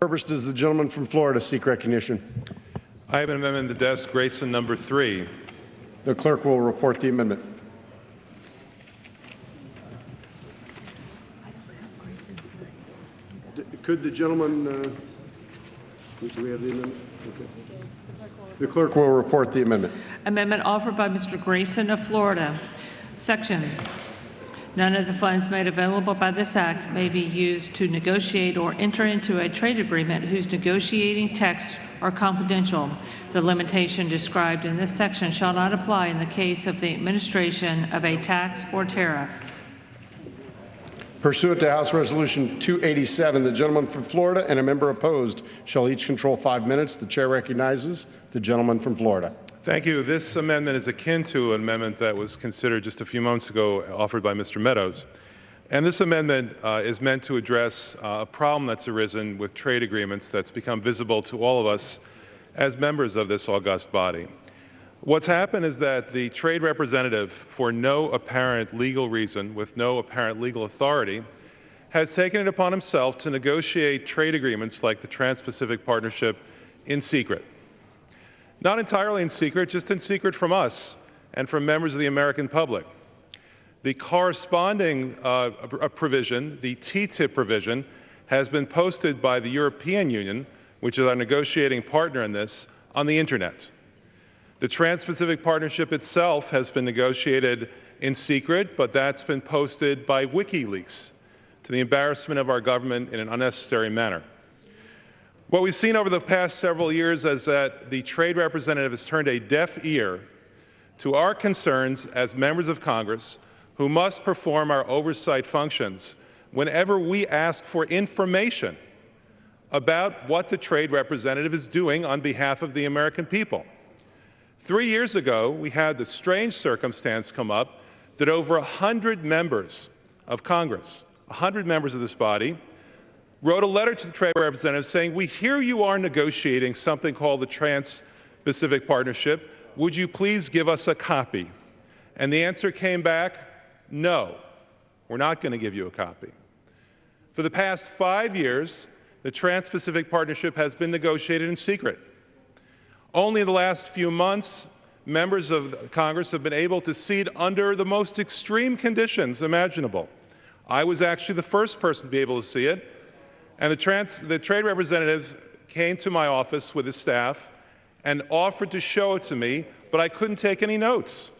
purpose does the gentleman from Florida seek recognition? I have an amendment to the desk, Grayson number 3. The clerk will report the amendment. Could the gentleman, do we have the amendment? Okay. The clerk will report the amendment. Amendment offered by Mr. Grayson of Florida. Section: none of the funds made available by this act may be used to negotiate or enter into a trade agreement whose negotiating texts are confidential. The limitation described in this section shall not apply in the case of the administration of a tax or tariff. Pursuant to House Resolution 287, the gentleman from Florida and a member opposed shall each control 5 minutes. The chair recognizes the gentleman from Florida. Thank you. This amendment is akin to an amendment that was considered just a few moments ago, offered by Mr. Meadows. And this amendment is meant to address a problem that's arisen with trade agreements that's become visible to all of us as members of this august body. What's happened is that the trade representative, for no apparent legal reason, with no apparent legal authority, has taken it upon himself to negotiate trade agreements like the Trans-Pacific Partnership in secret. Not entirely in secret, just in secret from us and from members of the American public. The corresponding provision, the TTIP provision, has been posted by the European Union, which is our negotiating partner in this, on the Internet. The Trans-Pacific Partnership itself has been negotiated in secret, but that's been posted by WikiLeaks, to the embarrassment of our government in an unnecessary manner. What we've seen over the past several years is that the trade representative has turned a deaf ear to our concerns as members of Congress who must perform our oversight functions whenever we ask for information about what the trade representative is doing on behalf of the American people. 3 years ago, we had the strange circumstance come up that over 100 members of Congress, 100 members of this body, wrote a letter to the trade representative saying, we hear you are negotiating something called the Trans-Pacific Partnership. Would you please give us a copy? And the answer came back, no, we're not going to give you a copy. For the past 5 years, the Trans-Pacific Partnership has been negotiated in secret. Only in the last few months, members of Congress have been able to see it under the most extreme conditions imaginable. I was actually the first person to be able to see it, and the trade representative came to my office with his staff and offered to show it to me, but I couldn't take any notes.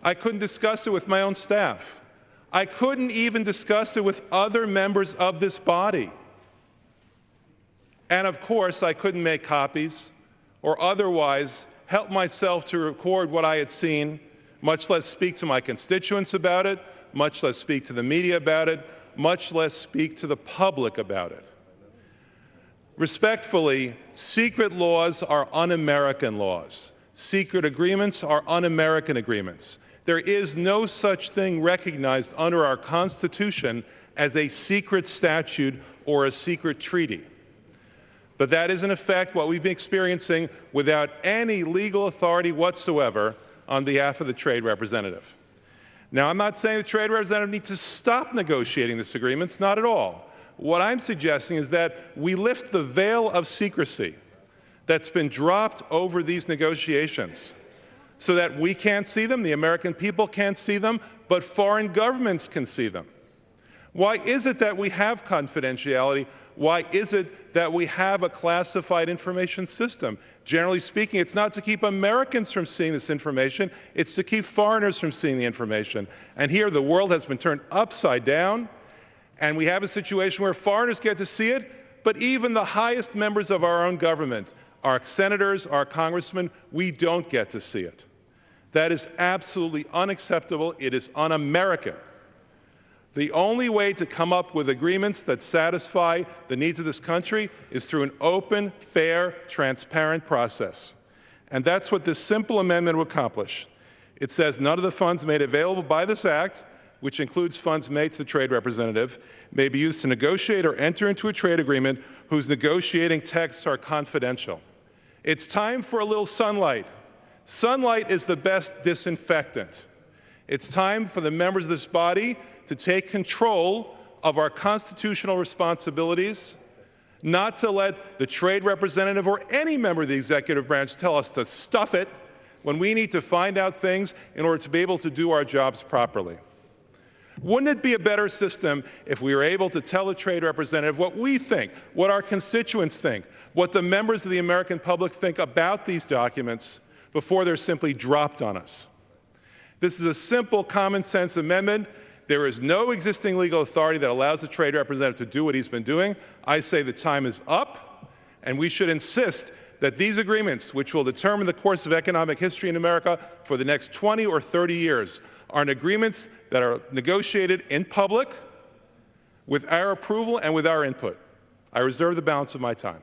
I couldn't discuss it with my own staff. I couldn't even discuss it with other members of this body. And of course, I couldn't make copies or otherwise help myself to record what I had seen, much less speak to my constituents about it, much less speak to the media about it, much less speak to the public about it. Respectfully, secret laws are un-American laws. Secret agreements are un-American agreements. There is no such thing recognized under our Constitution as a secret statute or a secret treaty. But that is, in effect, what we've been experiencing without any legal authority whatsoever on behalf of the trade representative. Now, I'm not saying the trade representative needs to stop negotiating these agreements, not at all. What I'm suggesting is that we lift the veil of secrecy that's been dropped over these negotiations so that we can't see them, the American people can't see them, but foreign governments can see them. Why is it that we have confidentiality? Why is it that we have a classified information system? Generally speaking, it's not to keep Americans from seeing this information, it's to keep foreigners from seeing the information. And here the world has been turned upside down, and we have a situation where foreigners get to see it, but even the highest members of our own government, our senators, our congressmen, we don't get to see it. That is absolutely unacceptable. It is un-American. The only way to come up with agreements that satisfy the needs of this country is through an open, fair, transparent process. And that's what this simple amendment will accomplish. It says none of the funds made available by this act, which includes funds made to the trade representative, may be used to negotiate or enter into a trade agreement whose negotiating texts are confidential. It's time for a little sunlight. Sunlight is the best disinfectant. It's time for the members of this body to take control of our constitutional responsibilities, not to let the trade representative or any member of the executive branch tell us to stuff it when we need to find out things in order to be able to do our jobs properly. Wouldn't it be a better system if we were able to tell the trade representative what we think, what our constituents think, what the members of the American public think about these documents before they're simply dropped on us? This is a simple, common-sense amendment. There is no existing legal authority that allows the trade representative to do what he's been doing. I say the time is up, and we should insist that these agreements, which will determine the course of economic history in America for the next 20 or 30 years, are agreements that are negotiated in public with our approval and with our input. I reserve the balance of my time.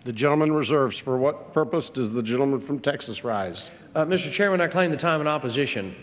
The gentleman reserves. For what purpose does the gentleman from Texas rise? Mr. Chairman, I claim the time in opposition.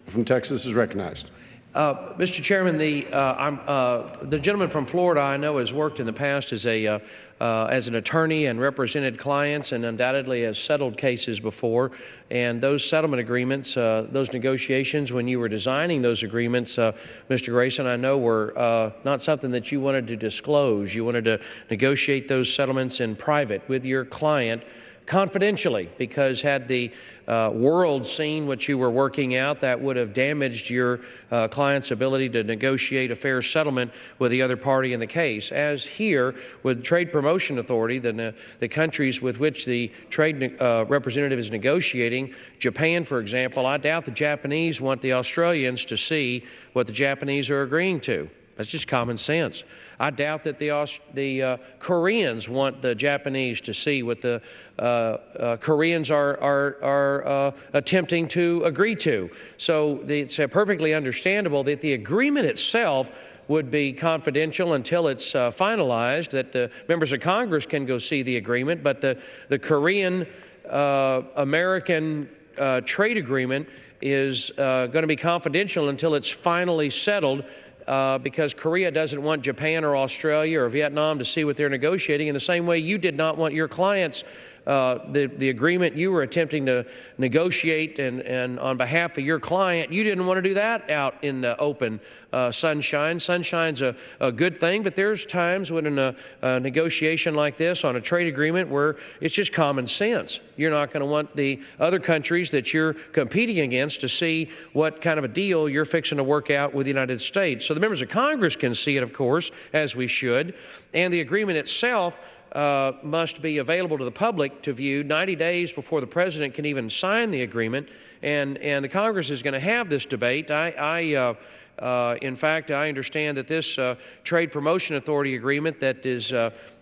From Texas is recognized. Mr. Chairman, the gentleman from Florida I know has worked in the past as an attorney and represented clients and undoubtedly has settled cases before. And those settlement agreements, those negotiations, when you were designing those agreements, Mr. Grayson, I know were not something that you wanted to disclose. You wanted to negotiate those settlements in private with your client confidentially, because had the world seen what you were working out, that would have damaged your client's ability to negotiate a fair settlement with the other party in the case. As here, with Trade Promotion Authority, the countries with which the trade representative is negotiating, Japan, for example, I doubt the Japanese want the Australians to see what the Japanese are agreeing to. That's just common sense. I doubt that the Koreans want the Japanese to see what the Koreans are attempting to agree to. So it's perfectly understandable that the agreement itself would be confidential until it's finalized, that the members of Congress can go see the agreement, but the Korean American trade agreement is going to be confidential until it's finally settled, because Korea doesn't want Japan or Australia or Vietnam to see what they're negotiating in the same way you did not want your clients, the agreement you were attempting to negotiate and on behalf of your client, you didn't want to do that out in the open sunshine. Sunshine's a good thing, but there's times when in a negotiation like this on a trade agreement where it's just common sense. You're not going to want the other countries that you're competing against to see what kind of a deal you're fixing to work out with the United States. So the members of Congress can see it, of course, as we should, and the agreement itself must be available to the public to view 90 days before the president can even sign the agreement, and the Congress is going to have this debate. In fact, I understand that this Trade Promotion Authority agreement that is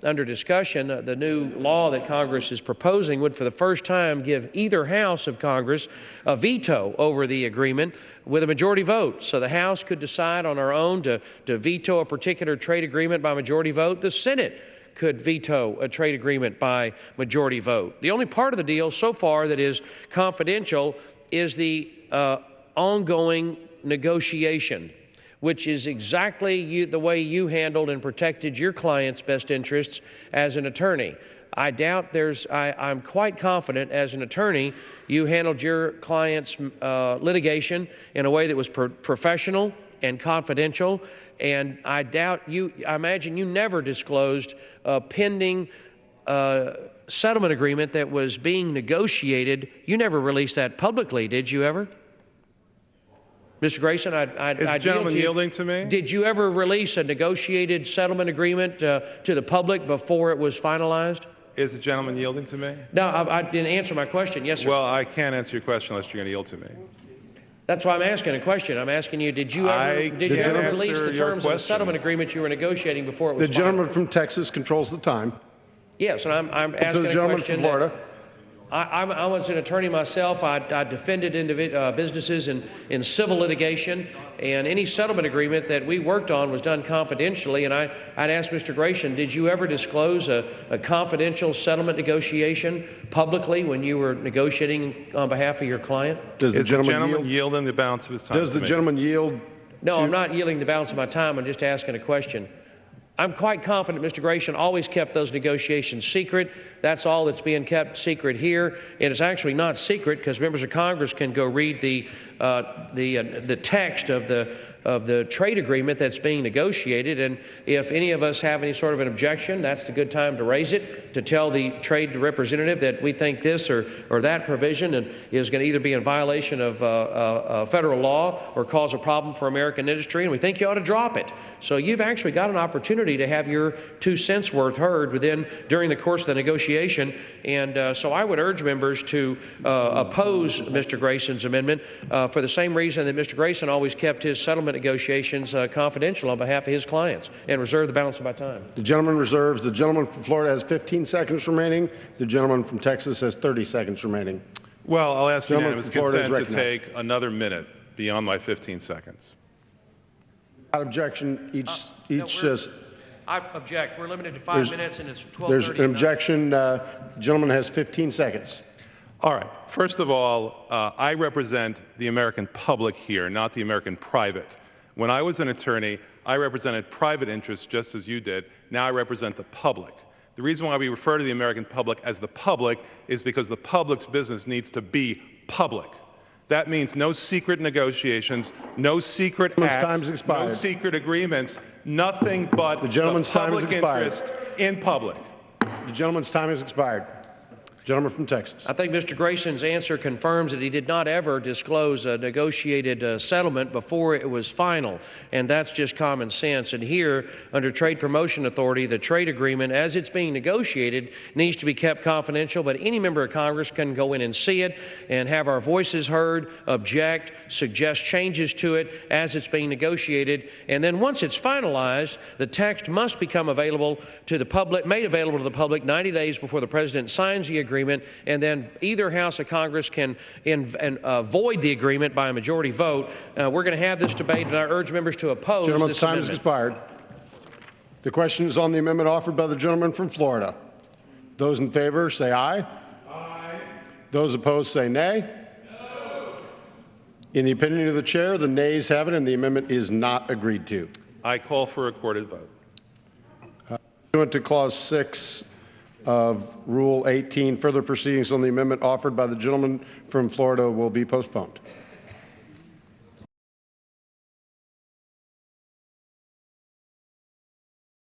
under discussion, the new law that Congress is proposing, would for the first time give either house of Congress a veto over the agreement with a majority vote. So the House could decide on our own to veto a particular trade agreement by majority vote. The Senate could veto a trade agreement by majority vote. The only part of the deal so far that is confidential is the ongoing negotiation, which is exactly the way you handled and protected your client's best interests as an attorney. I doubt I'm quite confident as an attorney you handled your client's litigation in a way that was professional and confidential, and I imagine you never disclosed a pending settlement agreement that was being negotiated. You never released that publicly, did you ever? Mr. Grayson, Is the gentleman yielding to me? Did you ever release a negotiated settlement agreement to the public before it was finalized? Is the gentleman yielding to me? No, I didn't answer my question. Yes, sir. Well, I can't answer your question unless you're going to yield to me. That's why I'm asking a question. I'm asking you, did you ever release the terms of the settlement agreement you were negotiating before it was The gentleman from Texas controls the time. Yes, and I'm asking a question. To the gentleman from Florida. I was an attorney myself. I defended businesses in civil litigation, and any settlement agreement that we worked on was done confidentially. And I'd ask Mr. Grayson, did you ever disclose a confidential settlement negotiation publicly when you were negotiating on behalf of your client? Does the gentleman yield in the balance of his time? Does the gentleman yield? No, I'm not yielding the balance of my time. I'm just asking a question. I'm quite confident Mr. Grayson always kept those negotiations secret. That's all that's being kept secret here. And it's actually not secret because members of Congress can go read the text of the the trade agreement that's being negotiated. And if any of us have any sort of an objection, that's the good time to raise it, to tell the trade representative that we think this or that provision is going to either be in violation of federal law or cause a problem for American industry, and we think you ought to drop it. So you've actually got an opportunity to have your 2 cents worth heard during the course of the negotiation. And so I would urge members to oppose Mr. Grayson's amendment for the same reason that Mr. Grayson always kept his settlement negotiations confidential on behalf of his clients, and reserve the balance of my time. The gentleman reserves. The gentleman from Florida has 15 seconds remaining. The gentleman from Texas has 30 seconds remaining. Well, I'll ask Gentleman unanimous from Florida is consent to recognized. take another minute beyond my 15 seconds. Without objection, I object. We're limited to 5 minutes, and it's 12:30. there's an objection. Gentleman has 15 seconds. All right. First of all, I represent the American public here, not the American private. When I was an attorney, I represented private interests just as you did. Now I represent the public. The reason why we refer to the American public as the public is because the public's business needs to be public. That means no secret negotiations, no secret acts, no secret agreements, nothing but the public interest in public. The gentleman's time has expired. Gentleman from Texas. I think Mr. Grayson's answer confirms that he did not ever disclose a negotiated settlement before it was final, and that's just common sense. And here, under Trade Promotion Authority, the trade agreement, as it's being negotiated, needs to be kept confidential, but any member of Congress can go in and see it and have our voices heard, object, suggest changes to it as it's being negotiated. And then once it's finalized, the text must become available to the public, made available to the public 90 days before the President signs the agreement, and then either House of Congress can void the agreement by a majority vote. We're going to have this debate, and I urge members to oppose this amendment. Gentleman's time has expired. The question is on the amendment offered by the gentleman from Florida. Those in favor say aye. Aye. Those opposed say nay. No. In the opinion of the chair, the nays have it, and the amendment is not agreed to. I call for a recorded vote. Pursuant to Clause 6 of Rule 18, further proceedings on the amendment offered by the gentleman from Florida will be postponed.